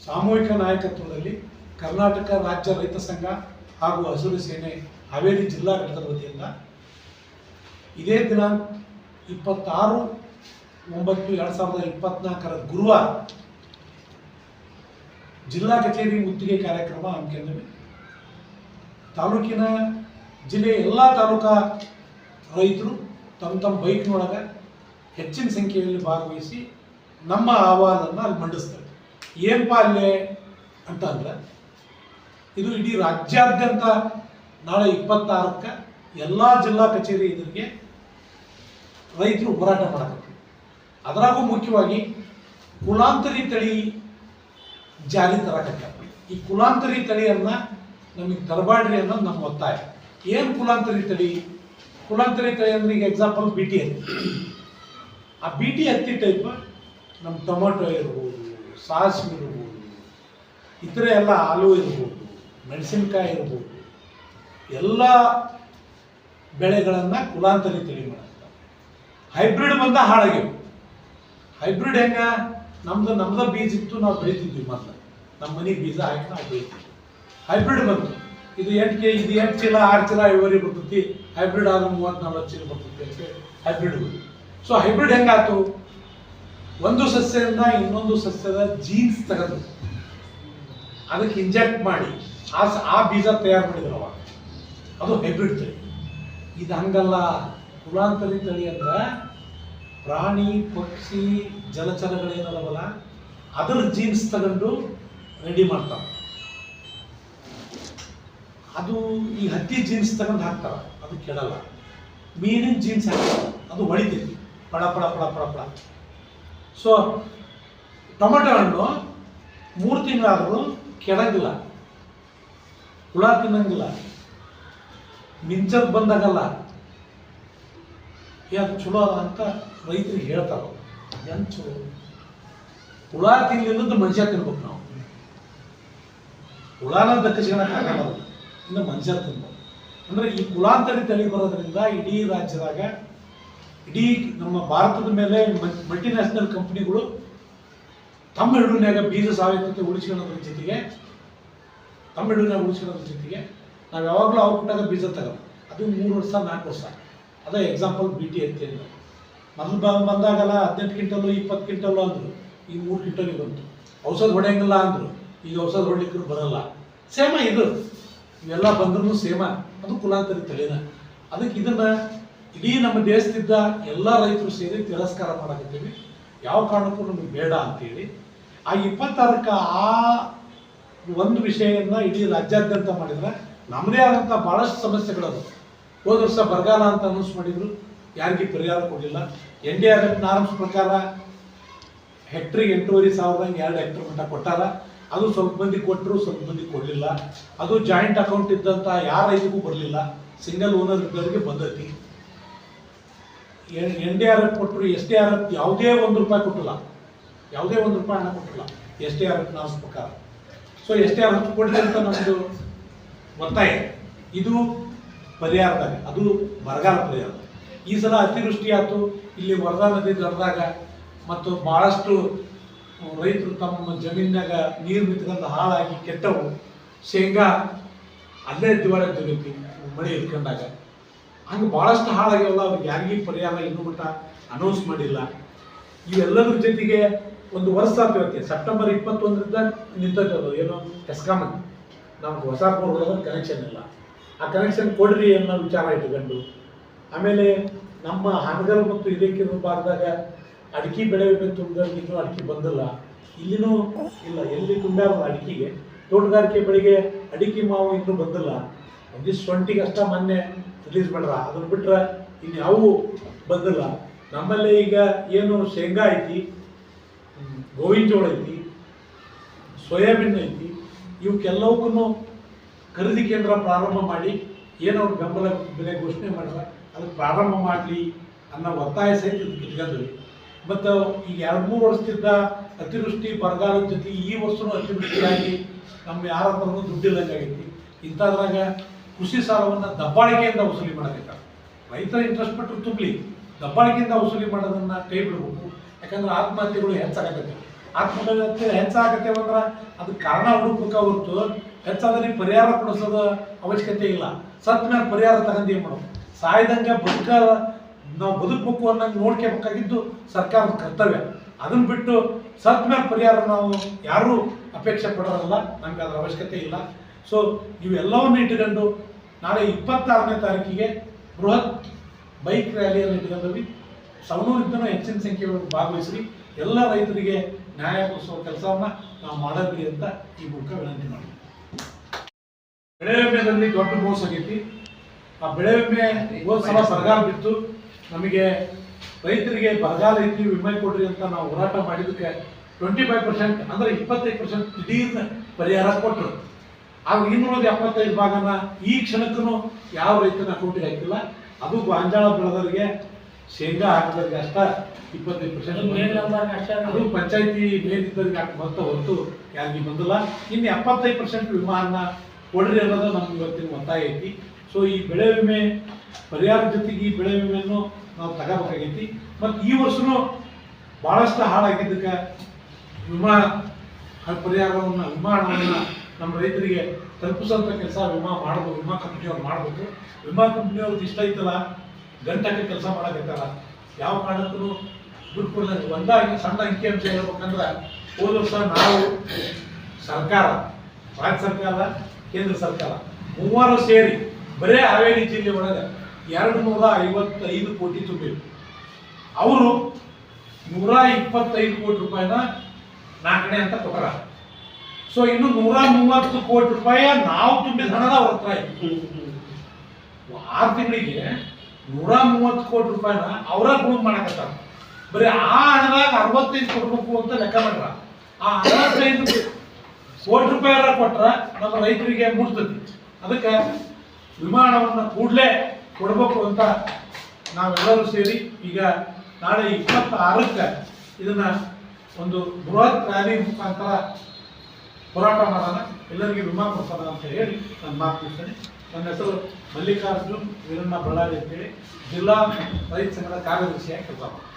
ಸಾಮೂಹಿಕ ನಾಯಕತ್ವದಲ್ಲಿ ಕರ್ನಾಟಕ ರಾಜ್ಯ ರೈತ ಸಂಘ ಹಾಗೂ ಹಸಿರು ಸೇನೆ ಹಾವೇರಿ ಜಿಲ್ಲಾ ಘಟಕದ ವತಿಯಿಂದ ಇದೇ ದಿನಾಂಕ 26/9/2024 ಗುರುವಾರ ಜಿಲ್ಲಾ ಕಚೇರಿ ಮುತ್ತಿಗೆ ಕಾರ್ಯಕ್ರಮ ಹಮ್ಮಿಕೊಂಡಿವೆ. ತಾಲೂಕಿನ ಜಿಲ್ಲೆಯ ಎಲ್ಲ ತಾಲೂಕಾ ರೈತರು ತಮ್ಮ ಬೈಕ್ನೊಳಗೆ ಹೆಚ್ಚಿನ ಸಂಖ್ಯೆಯಲ್ಲಿ ಭಾಗವಹಿಸಿ ನಮ್ಮ ಅಹವಾಲನ್ನು ಅಲ್ಲಿ ಮಂಡಿಸ್ತಾರೆ. ಏನಪ್ಪ ಅಲ್ಲೇ ಅಂತಂದ್ರೆ, ಇದು ಇಡೀ ರಾಜ್ಯಾದ್ಯಂತ ನಾಳೆ 26ಕ್ಕೆ ಎಲ್ಲ ಜಿಲ್ಲಾ ಕಚೇರಿ ಎದುರಿಗೆ ರೈತರು ಹೋರಾಟ ಮಾಡಬೇಕು. ಅದರಾಗೂ ಮುಖ್ಯವಾಗಿ ಕುಲಾಂತರಿ ತಳಿ ಜಾರಿ ತರಕತ್ತಾರೆ. ಈ ಕುಲಾಂತರಿ ತಳಿಯನ್ನು ನಮಗೆ ತರಬಾಡ್ರಿ ಅನ್ನೋದು ನಮ್ಮ ಒತ್ತಾಯ. ಏನು ಕುಲಾಂತರಿ ತಳಿ? ಕುಲಾಂತರಿ ತಳಿ ಅಂದ್ರೆ ಈಗ ಎಕ್ಸಾಂಪಲ್ BT ಹತ್ತಿ. ಆ BT ಹತ್ತಿ ಟೈಪ್ ನಮ್ಮ ಟೊಮೊಟೊ ಇರ್ಬೋದು, ಸಾಸಿವೆ ಇರ್ಬೋದು, ಇತರೆ ಎಲ್ಲ ಆಲೂ ಇರ್ಬೋದು, ಮೆಣಸಿನ್ಕಾಯಿ ಇರ್ಬೋದು, ಎಲ್ಲ ಬೆಳೆಗಳನ್ನು ಕುಲಾಂತರಿ ತಳಿ ಮಾಡ್ತಾರೆ. ಹೈಬ್ರಿಡ್ ಬಂದ ಹಾಳಾಗಿವೆ. ಹೈಬ್ರಿಡ್ ಹೆಂಗ? ನಮ್ದು ಬೀಜ ಇತ್ತು, ನಾವು ಬೆಳಿತಿದ್ವಿ ಮೊದಲು. ನಮ್ಮ ಮನೆಗೆ ಬೀಜ ಹಾಕಿ ನಾವು ಬೆಳಿತಿದ್ವಿ. ಹೈಬ್ರಿಡ್ ಬಂತು. ಇದು 8 ಚೀಲ 6 ಚೀಲ ಇಳುವರಿ ಬರ್ತೈತಿ. ಹೈಬ್ರಿಡ್ ಆದ್ರೆ 30-40 ಚೀಲ ಬರ್ತೈತಿ ಅಂತ ಹೈಬ್ರಿಡ್ ಬಂತು. ಸೊ ಹೈಬ್ರಿಡ್ ಹೆಂಗಾತು? ಒಂದು ಸಸ್ಯದಿಂದ ಇನ್ನೊಂದು ಸಸ್ಯದ ಜೀನ್ಸ್ ತೆಗೆದು ಅದಕ್ಕೆ ಇಂಜೆಕ್ಟ್ ಮಾಡಿ ಆ ಬೀಜ ತಯಾರು ಮಾಡಿದ್ರವ, ಅದು ಹೈಬ್ರಿಡ್ ತಳಿ. ಇದು ಹಂಗಲ್ಲ. ಕುಲಾಂತರಿ ತಳಿ ಅಂದ್ರೆ ಪ್ರಾಣಿ ಪಕ್ಷಿ ಜಲಚರಗಳೇನದವಲ್ಲ ಅದರ ಜೀನ್ಸ್ ತಗೊಂಡು ರೆಡಿ ಮಾಡ್ತಾರೆ. ಅದು ಈ ಹತ್ತಿ ಜೀನ್ಸ್ ತಗೊಂಡು ಹಾಕ್ತಾರೆ, ಅದು ಕೆಡಲ್ಲ. ಮೀನಿನ ಜೀನ್ಸ್ ಹಾಕ್ತಾರೆ, ಅದು ಹೊಳಿತೈತಿ ಪಡ ಪಡ ಪಡ ಪಡ ಪಡ. ಸೊ ಟೊಮೆಟೊ ಹಣ್ಣು 3 ತಿಂಗಳಾದರೂ ಕೆಡಂಗಿಲ್ಲ, ಹುಳ ತಿನ್ನಂಗಿಲ್ಲ, ಮಿಂಚದ್ ಬಂದಾಗಲ್ಲ. ಅದು ಚಲೋ ಅದ ಅಂತ ರೈತರಿಗೆ ಹೇಳ್ತಾರೆ. ಏನು ಚಲೋ? ಹುಳ ತಿನ್ನಲಿಲ್ಲದ ಮನುಷ್ಯ ತಿನ್ಬೇಕು. ನಾವು ಹುಳನ ದಕ್ಕಿಸ್ಕೊಳಕ್ಕಾಗಲ್ಲ, ಇನ್ನು ಮನುಷ್ಯ ತಿನ್ಬೇಕು. ಅಂದರೆ ಈ ಕುಲಾಂತರಿ ತಳಿ ಬರೋದ್ರಿಂದ ಇಡೀ ರಾಜ್ಯದಾಗ, ಇಡೀ ನಮ್ಮ ಭಾರತದ ಮೇಲೆ ಮಲ್ಟಿನ್ಯಾಷನಲ್ ಕಂಪ್ನಿಗಳು ತಮ್ಮ ಹಿಡುನ್ಯಾಗ ಬೀಜ ಸ್ವಾಯತ್ತತೆ ಉಳಿಸ್ಕೊಳ್ಳೋದ್ರ ಜೊತೆಗೆ ನಾವು ಯಾವಾಗಲೂ ಔಟ್ನಾಗ ಬೀಜ ತಗೋದು. ಅದು 3 ವರ್ಷ 4 ವರ್ಷ. ಅದೇ ಎಕ್ಸಾಂಪಲ್ BT ಹತ್ತಿ ಅಂದ್ರೆ ಮೊದಲು ಬಂದಾಗಲ್ಲ 18 ಕ್ವಿಂಟಲು 20 ಕ್ವಿಂಟಲು ಅಂದರು, ಈಗ 3 ಕ್ವಿಂಟಲಿಗೆ ಬಂತು. ಔಷಧ ಹೊಡೆಯಂಗಿಲ್ಲ ಅಂದರು, ಈಗ ಔಷಧ ಹೊಡ್ಲಿಕ್ಕೂ ಬರಲ್ಲ. ಸೇಮ ಇದು, ಇವೆಲ್ಲ ಬಂದ್ರೂ ಸೇಮ. ಅದು ಕುಲಾಂತರಿ ತಳಿನ. ಅದಕ್ಕೆ ಇದನ್ನು ಇಡೀ ನಮ್ಮ ದೇಶದಿಂದ ಎಲ್ಲ ರೈತರು ಸೇರಿ ತಿರಸ್ಕಾರ ಮಾಡಕತ್ತೀವಿ. ಯಾವ ಕಾರಣಕ್ಕೂ ನಮಗೆ ಬೇಡ ಅಂತೇಳಿ ಆ 26ಕ್ಕೆ ಆ ಒಂದು ವಿಷಯವನ್ನು ಇಡೀ ರಾಜ್ಯಾದ್ಯಂತ ಮಾಡಿದ್ರೆ ನಮ್ಮದೇ ಆದಂಥ ಭಾಳಷ್ಟು ಸಮಸ್ಯೆಗಳದು. ಹೋದ ವರ್ಷ ಬರಗಾಲ ಅಂತ ಅನೌನ್ಸ್ ಮಾಡಿದ್ರು, ಯಾರಿಗೆ ಪರಿಹಾರ ಕೊಡಲಿಲ್ಲ. NDRF ನಾರ್ಮ್ಸ್ ಪ್ರಕಾರ ಹೆಕ್ಟ್ರಿಗೆ 8,500 2 ಹೆಕ್ಟರ್ ಮಟ್ಟ ಕೊಟ್ಟಾರ. ಅದು ಸ್ವಲ್ಪ ಮಂದಿ ಕೊಟ್ಟರು, ಸ್ವಲ್ಪ ಮಂದಿ ಕೊಡಲಿಲ್ಲ. ಅದು ಜಾಯಿಂಟ್ ಅಕೌಂಟ್ ಇದ್ದಂಥ ಯಾರ ರೈತರಿಗೂ ಬರಲಿಲ್ಲ, ಸಿಂಗಲ್ ಓನರ್ ಇದ್ದವರಿಗೆ ಬಂದೈತಿ. NDRF ಕೊಟ್ಟರು, SDRF ಯಾವುದೇ ₹1 ಕೊಟ್ಟಿಲ್ಲ, ಯಾವುದೇ ₹1 ಹಣ ಕೊಟ್ಟಿಲ್ಲ SDRF ನಾರ್ಮ್ಸ್ ಪ್ರಕಾರ. ಸೊ SDRF ಕೊಡಲಿ ಅಂತ ನಮ್ಮದು ಒತ್ತಾಯ. ಇದು ಪರಿಹಾರದಾಗ, ಅದು ಬರಗಾಲ ಪರಿಹಾರ. ಈ ಸಲ ಅತಿವೃಷ್ಟಿ ಆಯಿತು, ಇಲ್ಲಿ ವರದಾ ನದಿ ದೊಡ್ಡದಾಗ ಮತ್ತು ಭಾಳಷ್ಟು ರೈತರು ತಮ್ಮ ಜಮೀನಾಗ ನೀರು ನಿಂತ್ಕೊಂಡು ಹಾಳಾಗಿ ಕೆಟ್ಟವು. ಶೇಂಗಾ ಅಲ್ಲೇ ದಿವಾಳಿ ತೆಗೀತಿ ಮಳೆ ಇಟ್ಕೊಂಡಾಗ. ಹಂಗೆ ಭಾಳಷ್ಟು ಹಾಳಾಗ್ಯವಲ್ಲ. ಅವ್ರಿಗೆ ಯಾರಿಗೂ ಪರಿಹಾರ ಇನ್ನೂ ಮಟ್ಟ ಅನೌನ್ಸ್ ಮಾಡಿಲ್ಲ. ಇವೆಲ್ಲದ್ರ ಜೊತೆಗೆ ಒಂದು ವರ್ಷ ಆಗ್ತಿರುತ್ತೆ. ಸೆಪ್ಟೆಂಬರ್ 21ರಿಂದ ನಿಂತದ್ದು ಏನು ಹೆಸ್ಕಾಮ್ ನಮ್ಗೆ ಹೊಸ ಬೋರ್ಗಳ ಕನೆಕ್ಷನ್ ಇಲ್ಲ. ಆ ಕನೆಕ್ಷನ್ ಕೊಡ್ರಿ ಅನ್ನೋ ವಿಚಾರ ಇಟ್ಕೊಂಡು, ಆಮೇಲೆ ನಮ್ಮ ಹಾನಗಲ್ ಮತ್ತು ಹಿರೇಕೆರೂರು ಭಾಗದಾಗ ಅಡಿಕೆ ಬೆಳೆಬೇಕು ತುಂಬಿದವ್ರಿಗೆ ಇನ್ನೂ ಅಡಿಕೆ ಬಂದಿಲ್ಲ, ಇಲ್ಲಿನೂ ಇಲ್ಲ. ಎಲ್ಲಿ ತುಂಬ್ಯಾರ ಅಡಿಕೆಗೆ, ತೋಟಗಾರಿಕೆ ಬೆಳೆಗೆ ಅಡಿಕೆ ಮಾವು ಇನ್ನೂ ಬಂದಿಲ್ಲ. ಒಂದಿಷ್ಟು ಶೊಂಠಿಗೆ ಅಷ್ಟ ಮೊನ್ನೆ ರಿಲೀಸ್ ಮಾಡ್ರ, ಅದನ್ನು ಬಿಟ್ರೆ ಇನ್ನು ಯಾವೂ ಬಂದಿಲ್ಲ. ನಮ್ಮಲ್ಲಿ ಈಗ ಏನು ಶೇಂಗಾ ಐತಿ, ಗೋವಿನ ಜೋಳ ಐತಿ, ಸೋಯಾಬೀನ್ ಐತಿ, ಇವಕ್ಕೆಲ್ಲವಕ್ಕೂ ಖರೀದಿ ಕೇಂದ್ರ ಪ್ರಾರಂಭ ಮಾಡಿ ಏನು ಅವ್ರು ಬೆಂಬಲ ಬೆಲೆ ಘೋಷಣೆ ಮಾಡಿದ್ರೆ ಅದಕ್ಕೆ ಪ್ರಾರಂಭ ಮಾಡಲಿ ಅನ್ನೋ ಒತ್ತಾಯ ಸಹಿತ ಇಟ್ಕೊಂಡ್ವಿ. ಮತ್ತು ಈಗ 2-3 ವರ್ಷದಿಂದ ಅತಿವೃಷ್ಟಿ ಬರಗಾಲದ ಜೊತೆ ಈ ವರ್ಷವೂ ಅತಿವೃಷ್ಟಿಯಾಗಿ ನಮ್ಮ ಯಾರ ಹತ್ರನೂ ದುಡ್ಡಿಲ್ಲಂಗಾಗೈತಿ. ಇಂಥದ್ರಾಗ ಕೃಷಿ ಸಾಲವನ್ನು ದಬ್ಬಾಳಿಕೆಯಿಂದ ವಸೂಲಿ ಮಾಡಬೇಕಾಗ್ತದೆ. ರೈತರ ಇಂಟ್ರೆಸ್ಟ್ ಪಟ್ಟು ತುಂಬಲಿ, ದಬ್ಬಾಳಿಕೆಯಿಂದ ವಸೂಲಿ ಮಾಡೋದನ್ನು ಕೈ ಬಿಡಬೇಕು. ಯಾಕಂದ್ರೆ ಆತ್ಮಹತ್ಯೆಗಳು ಹೆಚ್ಚಾಗತ್ತೆ. ಆತ್ಮಹತ್ಯೆ ಹೆಚ್ಚಾಗತ್ತೆ ಅಂದ್ರೆ ಅದಕ್ಕೆ ಕಾರಣ ಹುಡುಕ್ಬೇಕ ಹೊರತು ಹೆಚ್ಚಾದ್ರೆ ಪರಿಹಾರ ಕೊಡಿಸೋದು ಅವಶ್ಯಕತೆ ಇಲ್ಲ. ಸತ್ ಮೇಲೆ ಪರಿಹಾರ ತಗೊಂಡು ಮಾಡೋದು, ಸಾಯ್ದಂಗೆ ನಾವು ಬದುಕಬೇಕು ಅನ್ನಂಗೆ ನೋಡ್ಕೋಬೇಕಾಗಿದ್ದು ಸರ್ಕಾರದ ಕರ್ತವ್ಯ. ಅದನ್ನ ಬಿಟ್ಟು ಸತ್ ಮೇಲೆ ಪರಿಹಾರ ನಾವು ಯಾರೂ ಅಪೇಕ್ಷೆ ಪಡೋರಲ್ಲ, ನಮ್ಗೆ ಅದರ ಅವಶ್ಯಕತೆ ಇಲ್ಲ. ಸೊ ಇವೆಲ್ಲವನ್ನು ಇಟ್ಟುಕೊಂಡು ನಾಳೆ 26ನೇ ತಾರೀಕಿಗೆ ಬೃಹತ್ ಬೈಕ್ ರ್ಯಾಲಿಯನ್ನು ಇಟ್ಕೊಂಡ್ವಿ. ಸವಣೂರಿದ್ದನೂ ಹೆಚ್ಚಿನ ಸಂಖ್ಯೆಯಲ್ಲಿ ಭಾಗವಹಿಸಿ ಎಲ್ಲ ರೈತರಿಗೆ ನ್ಯಾಯ ಕೊಡಿಸುವ ಕೆಲಸವನ್ನ ನಾವು ಮಾಡಬೇಕು ಅಂತ ಈ ಮೂಲಕ ವಿನಂತಿ ಮಾಡಿ. ಬೆಳೆ ವಿಮೆಯಲ್ಲಿ ದೊಡ್ಡ ಮೋಸ ಆಗೈತಿ. ಆ ಬೆಳೆ ವಿಮೆ ಹೋದ ಸಲ ಬರಗಾಲ ಬಿತ್ತು, ನಮಗೆ ರೈತರಿಗೆ ಬರಗಾಲ ಐತಿ ವಿಮೆ ಕೊಡ್ರಿ ಅಂತ ನಾವು ಹೋರಾಟ ಮಾಡಿದಕ್ಕೆ 25% ಅಂದ್ರೆ 25% ದಿಢೀರ್ನ ಪರಿಹಾರ ಕೊಟ್ಟರು. ಆಗ 275 ಭಾಗನ ಈ ಕ್ಷಣಕ್ಕೂ ಯಾವ ರೈತನ ಅಕೌಂಟಿಗೆ ಹಾಕಿಲ್ಲ. ಅದು ಗಾಂಜಾಳ ಬೆಳೆದವರಿಗೆ, ಶೇಂಗಾ ಹಾಕಿದವರಿಗೆ ಅಷ್ಟ 25%. ಅದು ಪಂಚಾಯತಿ ಮೇಲಿದ್ದವರಿಗೆ ಬಂತ ಹೊತ್ತು ಯಾರಿಗೆ ಬಂದಿಲ್ಲ. ಇನ್ನು 75% ವಿಮಾನ ಕೊಡ್ರಿ ಅನ್ನೋದು ನಮ್ಗೆ ಇವತ್ತಿನ ಒತ್ತಾಯ ಐತಿ. ಸೊ ಈ ಬೆಳೆ ವಿಮೆ ಪರಿಹಾರ ಜೊತೆಗೆ ಈ ಬೆಳೆ ವಿಮೆಯನ್ನು ನಾವು ತಗೋಬೇಕಾಗೈತಿ. ಮತ್ತು ಈ ವರ್ಷನೂ ಭಾಳಷ್ಟು ಹಾಳಾಗಿದ್ದಕ್ಕೆ ವಿಮಾ ಪರಿಹಾರವನ್ನು ವಿಮಾ ಹಣವನ್ನು ನಮ್ಮ ರೈತರಿಗೆ ತಲುಪಿಸುವಂಥ ಕೆಲಸ ವಿಮಾ ಕಂಪ್ನಿಯವ್ರು ಮಾಡಬೇಕು. ವಿಮಾ ಕಂಪ್ನಿಯವ್ರದ್ದು ಇಷ್ಟ ಐತಲ್ಲ, ಗಂಟಕ್ಕೆ ಕೆಲಸ ಮಾಡಕತ್ತಾರ. ಯಾವ ಕಾರಣಕ್ಕೂ ದುಡ್ಡು ಕೊಡೋದು ಒಂದಾಗಿ ಸಣ್ಣ ಅಂಕಿಅಂಶ ಹೇಳ್ಬೇಕಂದ್ರೆ ಹೋದ ವರ್ಷ ನಾವು ಸರ್ಕಾರ, ರಾಜ್ಯ ಸರ್ಕಾರ, ಕೇಂದ್ರ ಸರ್ಕಾರ ಮೂವರು ಸೇರಿ ಬರೇ ಹಾವೇರಿ ಜಿಲ್ಲೆ ಒಳಗೆ 255 ಕೋಟಿ ತುಂಬಿರು. ಅವರು 125 ಕೋಟಿ ರೂಪಾಯಿನ ನಾಲ್ಕನೇ ಅಂತ ಕೊಟ್ಟಾರ. ಸೊ ಇನ್ನು 130 ಕೋಟಿ ರೂಪಾಯಿ ನಾವು ತುಂಬಿದ ಹಣದ ಅವ್ರ ಹತ್ರ ಇತ್ತು. 6 ತಿಂಗಳಿಗೆ 130 ಕೋಟಿ ರೂಪಾಯಿನ ಅವರ ಗುಣ ಮಾಡಕತ್ತಾರ. ಬರೀ ಆ ಹಣದಾಗ 65 ಕೊಡ್ಬೇಕು ಅಂತ ಲೆಕ್ಕ ಮಾಡ್ರ. ಆ 65 ಕೋಟಿ ರೂಪಾಯಿ ಕೊಟ್ರ ನಮ್ಮ ರೈತರಿಗೆ ಮುಟ್ತತಿ. ಅದಕ್ಕೆ ವಿಮಾನವನ್ನು ಕೂಡಲೇ ಕೊಡಬೇಕು ಅಂತ ನಾವೆಲ್ಲರೂ ಸೇರಿ ಈಗ ನಾಳೆ 26ಕ್ಕೆ ಇದನ್ನ ಒಂದು ಬೃಹತ್ ರ್ಯಾಲಿ ಮುಖಾಂತರ ಹೋರಾಟ ಮಾಡೋಣ, ಎಲ್ಲರಿಗೆ ವಿಮಾ ಕೊಡ್ಸೋಣ ಅಂತ ಹೇಳಿ ನಾನು ಮಾತು ಮುಗಿಸ್ತೇನೆ. ನನ್ನ ಹೆಸರು ಮಲ್ಲಿಕಾರ್ಜುನ್ ವೀರಣ್ಣ ಬಳ್ಳಾರಿ ಅಂತೇಳಿ ಜಿಲ್ಲಾ ರೈತ ಸಂಘದ ಕಾರ್ಯದರ್ಶಿಯಾಗಿ ಕೆಲಸ ಮಾಡ್ತೀನಿ.